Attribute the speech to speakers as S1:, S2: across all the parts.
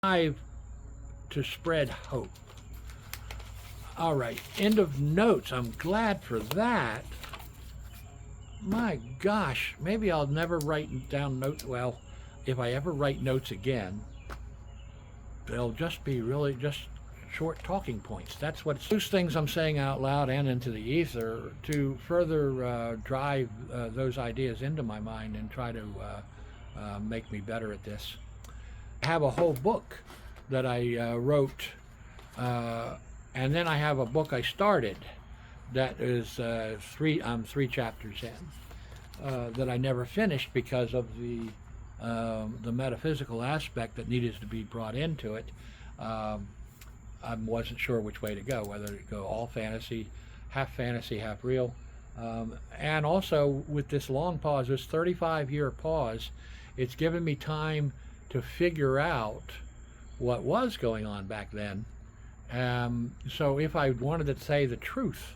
S1: strive to spread hope. All right, end of notes. I'm glad for that. My gosh, maybe I'll never write down notes. Well, if I ever write notes again, they'll just be really just short talking points. That's what those things I'm saying out loud and into the ether to further drive those ideas into my mind and try to make me better at this. I have a whole book that I wrote, and then I have a book I started that is I'm 3 chapters in that I never finished because of the metaphysical aspect that needed to be brought into it. I wasn't sure which way to go, whether to go all fantasy, half real. And also with this long pause, this 35-year pause, it's given me time to figure out what was going on back then. So if I wanted to say the truth,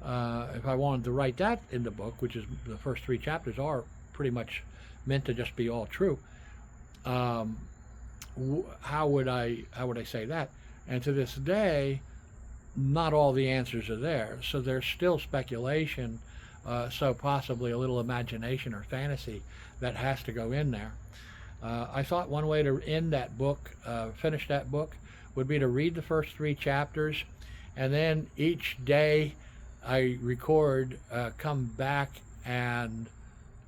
S1: if I wanted to write that in the book, which is the first 3 chapters are pretty much meant to just be all true, how would I say that? And to this day, not all the answers are there. So there's still speculation, so possibly a little imagination or fantasy that has to go in there. I thought one way to end that book, finish that book, would be to read the first 3 chapters, and then each day I record, come back and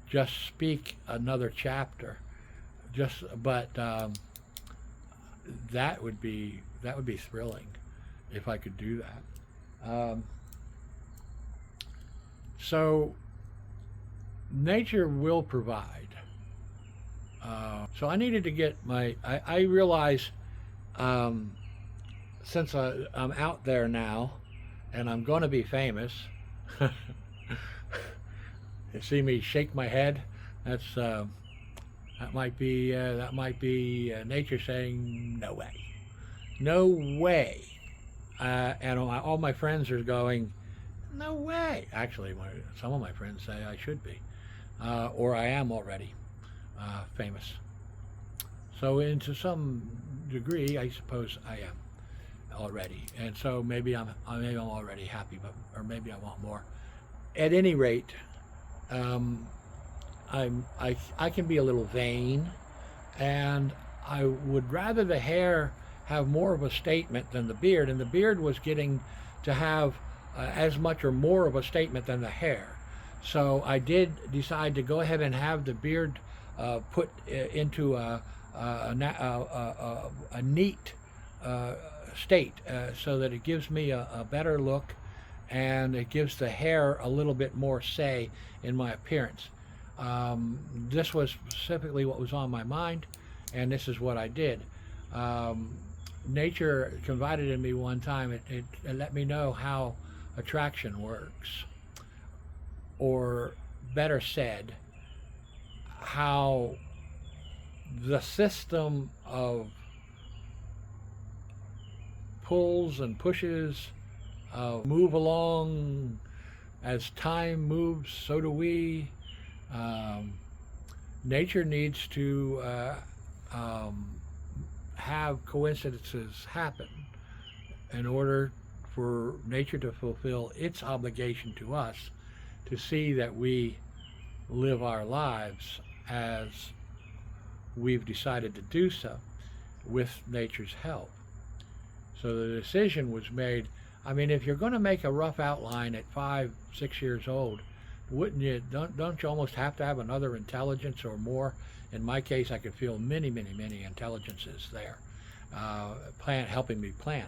S1: just speak another chapter. But that would be thrilling if I could do that. So nature will provide. So I needed to get I realize, since I'm out there now and I'm going to be famous, you see me shake my head, that might be nature saying no way, no way. And all my friends are going, no way. Actually, some of my friends say I should be, or I am already famous. So into some degree, I suppose I am already, and so maybe I'm already happy, or maybe I want more. At any rate, I can be a little vain, and I would rather the hair have more of a statement than the beard, and the beard was getting to have as much or more of a statement than the hair. So I did decide to go ahead and have the beard put into a neat state, so that it gives me a better look, and it gives the hair a little bit more say in my appearance. This was specifically what was on my mind, and this is what I did. Nature confided in me one time. It let me know how attraction works, or better said, how the system of pulls and pushes move along. As time moves, so do we. Nature needs to have coincidences happen in order for nature to fulfill its obligation to us to see that we live our lives as we've decided to do so with nature's help. So the decision was made. I mean, if you're going to make a rough outline at 5, 6 years old, wouldn't you? Don't you almost have to have another intelligence or more? In my case, I could feel many intelligences there, helping me plan.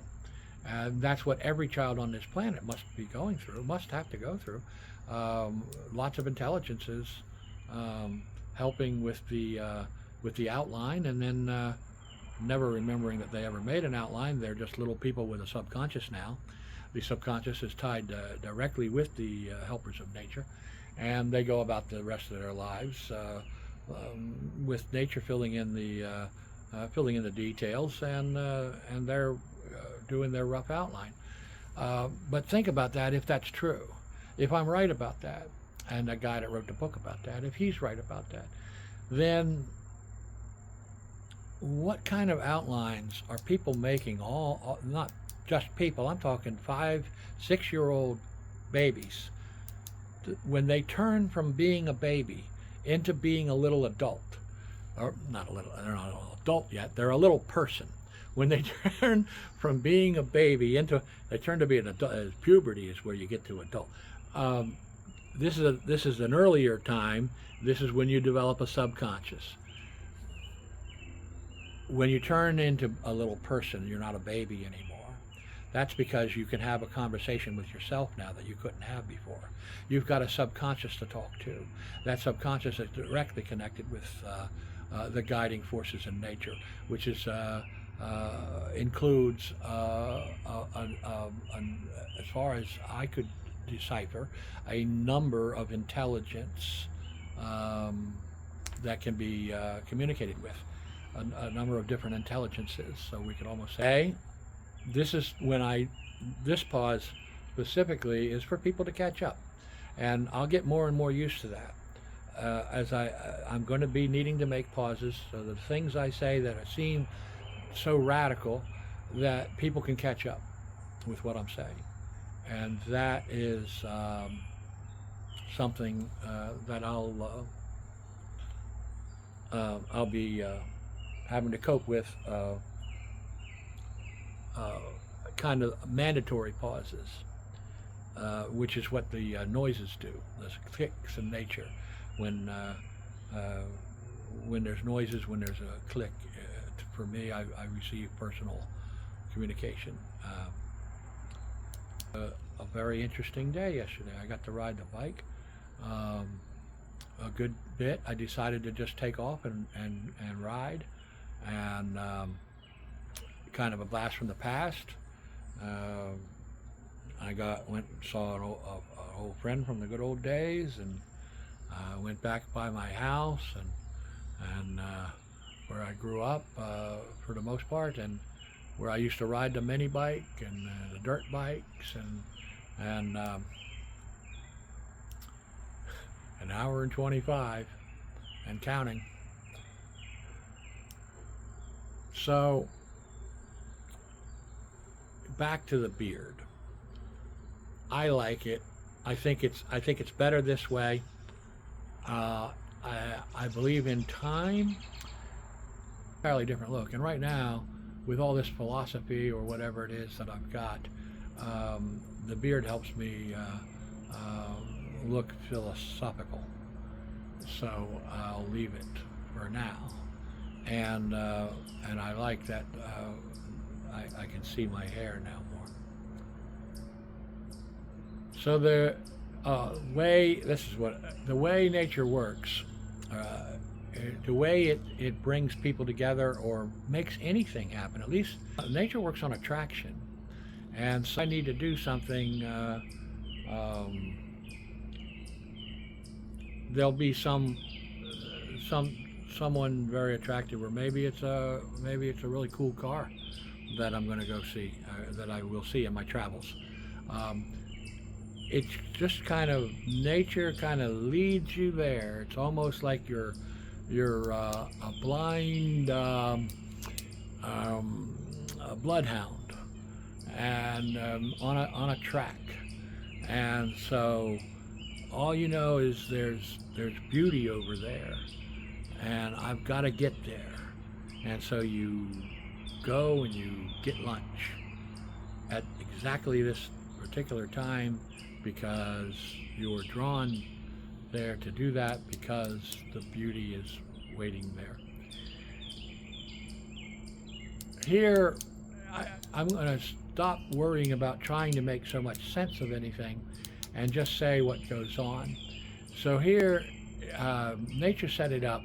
S1: And that's what every child on this planet must be going through, must have to go through. Lots of intelligences helping with the outline, and then never remembering that they ever made an outline. They're just little people with a subconscious now. The subconscious is tied directly with the helpers of nature, and they go about the rest of their lives with nature filling in the details, and they're doing their rough outline. But think about that, if that's true. If I'm right about that, and the guy that wrote the book about that, if he's right about that, then what kind of outlines are people making? Not just people. I'm talking 5, 6 year old babies. When they turn from being a baby into being a little adult, or not a little, they're not an adult yet. They're a little person. When they turn from being a baby into, they turn to be an adult. Puberty is where you get to adult. This is an earlier time. This is when you develop a subconscious. When you turn into a little person, you're not a baby anymore. That's because you can have a conversation with yourself now that you couldn't have before. You've got a subconscious to talk to. That subconscious is directly connected with the guiding forces in nature, which is includes, as far as I could decipher, a number of intelligence that can be communicated with, a number of different intelligences. So we could almost say, this is when this pause specifically is for people to catch up, and I'll get more and more used to that. As I'm going to be needing to make pauses, so the things I say that seem so radical that people can catch up with what I'm saying, and that is something that I'll be having to cope with. Kind of mandatory pauses, which is what the noises do. There's clicks in nature. When there's noises, when there's a click, for me, I receive personal communication. A very interesting day yesterday. I got to ride the bike a good bit. I decided to just take off and ride, and kind of a blast from the past. I went and saw an old friend from the good old days, and went back by my house and where I grew up for the most part, and where I used to ride the mini bike and the dirt bikes, and an hour and 25 and counting. So back to the beard. I like it. I think it's better this way. I believe in time. Entirely different look. And right now, with all this philosophy or whatever it is that I've got, the beard helps me look philosophical. So I'll leave it for now. And I like that. I can see my hair now more. So the way nature works, the way it brings people together or makes anything happen. At least nature works on attraction, and so I need to do something. There'll be someone very attractive, or maybe it's a really cool car that I'm going to go see, that I will see in my travels. It's just kind of, nature kind of leads you there. It's almost like you're a blind a bloodhound, and on a track, and so all you know is there's beauty over there, and I've got to get there. And so you go and you get lunch at exactly this particular time, because you're drawn there to do that, because the beauty is waiting there. Here, I'm going to stop worrying about trying to make so much sense of anything and just say what goes on. So here, nature set it up